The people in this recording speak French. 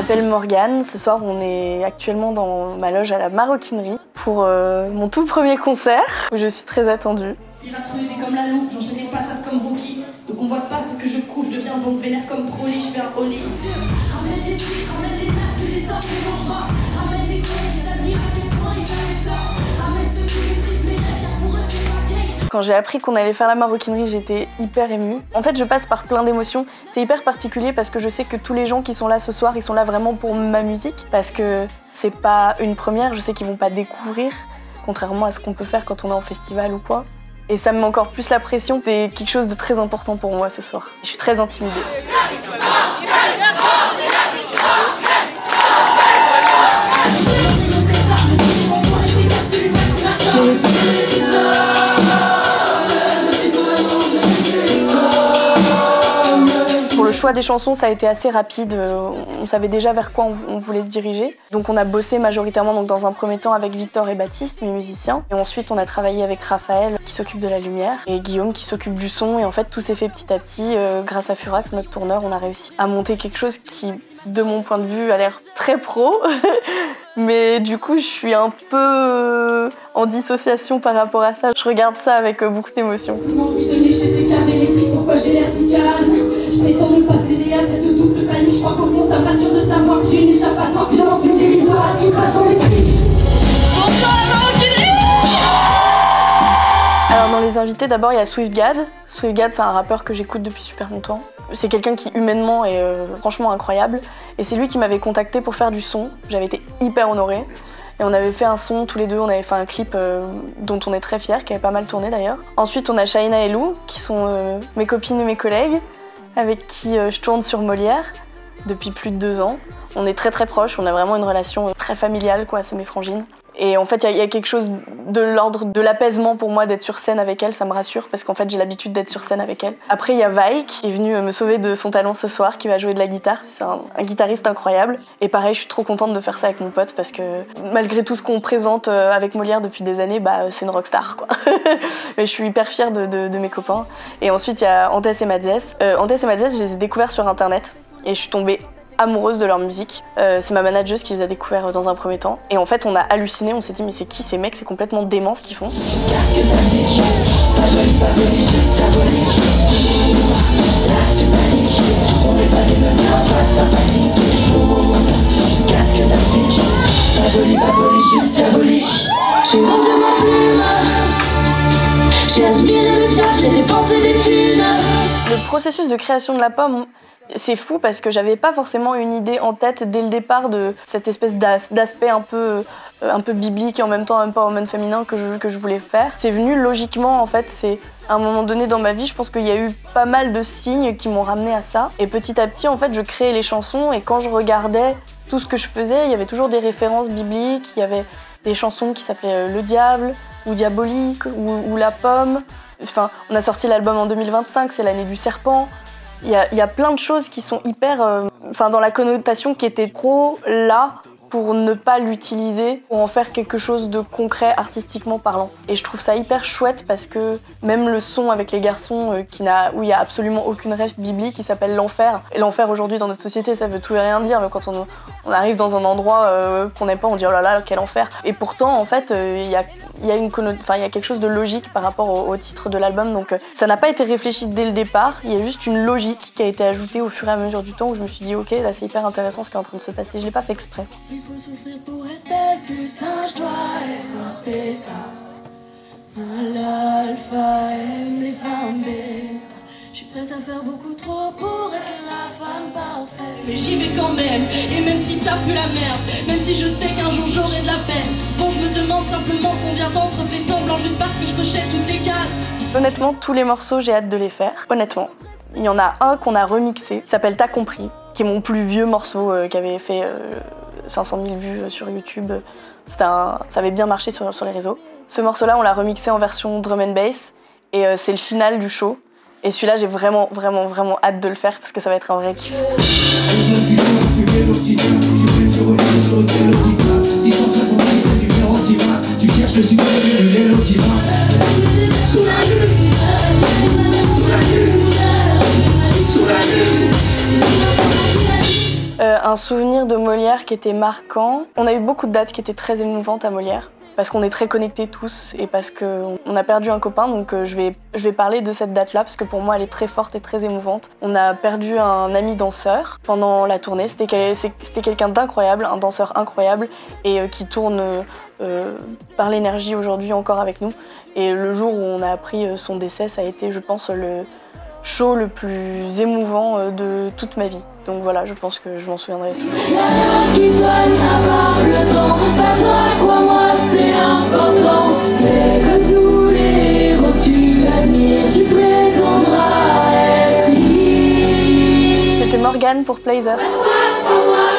m'appelle Morgane. Ce soir, on est actuellement dans ma loge à la Maroquinerie pour mon tout premier concert où je suis très attendue. Il a trouvé comme la loupe, j'enchaîne les patates comme Rocky. Donc on voit pas ce que je couvre, je deviens donc vénère comme Broly, je fais un olé. Ramène des trucs, ramène des masques, des sorts, des mangeras. Ramène des coins, ils admirent à quel point ils avaient tort. Ramène ceux qui maîtrisent mes rêves, car pour eux c'est pas gay. Quand j'ai appris qu'on allait faire la Maroquinerie, j'étais hyper émue. En fait, je passe par plein d'émotions. C'est hyper particulier parce que je sais que tous les gens qui sont là ce soir, ils sont là vraiment pour ma musique. Parce que c'est pas une première, je sais qu'ils vont pas découvrir, contrairement à ce qu'on peut faire quand on est en festival ou quoi. Et ça me met encore plus la pression. C'est quelque chose de très important pour moi ce soir. Je suis très intimidée. Pour le choix des chansons, ça a été assez rapide. On savait déjà vers quoi on voulait se diriger. Donc on a bossé majoritairement dans un premier temps avec Victor et Baptiste, mes musiciens. Et ensuite on a travaillé avec Raphaël qui s'occupe de la lumière et Guillaume qui s'occupe du son. Et en fait tout s'est fait petit à petit. Grâce à Furax, notre tourneur, on a réussi à monter quelque chose qui, de mon point de vue, a l'air très pro. Mais du coup je suis un peu en dissociation par rapport à ça. Je regarde ça avec beaucoup d'émotion. J'ai envie de lécher ces câbles électriques, pourquoi j'ai l'air si calme. Je prétends ne pas céder à cette douce panique. Je crois qu'au fond ça m'assure de savoir que j'ai une échappatoire violente, une dérisoire à ce qui passe dans les cris. Bonsoir la Maroquinerie. Alors dans les invités, d'abord il y a Swiftgad. Swiftgad, c'est un rappeur que j'écoute depuis super longtemps. C'est quelqu'un qui humainement est franchement incroyable. Et c'est lui qui m'avait contacté pour faire du son. J'avais été hyper honorée. Et on avait fait un son tous les deux, on avait fait un clip dont on est très fiers, qui avait pas mal tourné d'ailleurs. Ensuite on a Shaina et Lou, qui sont mes copines et mes collègues, avec qui je tourne sur Molière depuis plus de 2 ans. On est très très proches, on a vraiment une relation très familiale, quoi, c'est mes frangines. Et en fait, il y a quelque chose de l'ordre de l'apaisement pour moi d'être sur scène avec elle, ça me rassure parce qu'en fait j'ai l'habitude d'être sur scène avec elle. Après il y a Vaï qui est venu me sauver de son talent ce soir, qui va jouer de la guitare, c'est un guitariste incroyable. Et pareil, je suis trop contente de faire ça avec mon pote parce que malgré tout ce qu'on présente avec Molière depuis des années, bah c'est une rockstar quoi. Mais je suis hyper fière de mes copains. Et ensuite il y a Antes et Madzès. Antes et Madzès, je les ai découverts sur internet et je suis tombée amoureuse de leur musique. C'est ma manageuse qui les a découverts dans un premier temps. Et en fait, on a halluciné, on s'est dit mais c'est qui ces mecs? C'est complètement dément ce qu'ils font. Le processus de création de la pomme, c'est fou parce que j'avais pas forcément une idée en tête dès le départ de cette espèce d'aspect un peu biblique et en même temps empowerment féminin que je voulais faire. C'est venu logiquement en fait, c'est à un moment donné dans ma vie, je pense qu'il y a eu pas mal de signes qui m'ont ramené à ça. Et petit à petit en fait, je créais les chansons et quand je regardais tout ce que je faisais, il y avait toujours des références bibliques, il y avait des chansons qui s'appelaient Le Diable ou Diabolique ou La Pomme. Enfin, on a sorti l'album en 2025, c'est l'année du serpent. Il y a plein de choses qui sont hyper dans la connotation qui était trop là pour ne pas l'utiliser, pour en faire quelque chose de concret artistiquement parlant. Et je trouve ça hyper chouette parce que même le son avec les garçons où il y a absolument aucune ref biblique, qui s'appelle l'enfer. Et l'enfer aujourd'hui dans notre société, ça veut tout et rien dire. Mais quand on arrive dans un endroit qu'on n'aime pas, on dit oh là là quel enfer. Et pourtant en fait il y a quelque chose de logique par rapport au titre de l'album. Donc ça n'a pas été réfléchi dès le départ. Il y a juste une logique qui a été ajoutée au fur et à mesure du temps où je me suis dit ok là c'est hyper intéressant ce qui est en train de se passer. Je l'ai pas fait exprès. Il faut souffrir pour être belle, putain, je dois être un pétard. L'alpha aime les femmes bêtes. Je suis prête à faire beaucoup trop pour être la femme parfaite. Mais j'y vais quand même, et même si ça pue la merde, même si je sais qu'un jour j'aurai de la peine. Bon, je me demande simplement combien d'entre eux faisaient semblant juste parce que je cochais toutes les cases. Honnêtement, tous les morceaux, j'ai hâte de les faire. Honnêtement. Il y en a un qu'on a remixé, qui s'appelle T'as compris, qui est mon plus vieux morceau, qui avait fait 500 000 vues sur YouTube. Ça avait bien marché sur les réseaux. Ce morceau-là, on l'a remixé en version drum and bass, et c'est le final du show. Et celui-là, j'ai vraiment hâte de le faire parce que ça va être un vrai kiff. Un Un souvenir de Molière qui était marquant. On a eu beaucoup de dates qui étaient très émouvantes à Molière, parce qu'on est très connectés tous et parce qu'on a perdu un copain, donc je vais parler de cette date-là parce que pour moi elle est très forte et très émouvante. On a perdu un ami danseur pendant la tournée, c'était quelqu'un d'incroyable, un danseur incroyable et qui tourne par l'énergie aujourd'hui encore avec nous. Et le jour où on a appris son décès, ça a été, je pense, le show le plus émouvant de toute ma vie. Donc voilà, je pense que je m'en souviendrai toujours. Rien qui soigne à part le temps, pas toi, crois-moi, c'est important. C'est comme tous les héros que tu admires, tu prétendras être libre. C'était Morgane pour Placer. Pas toi, crois-moi.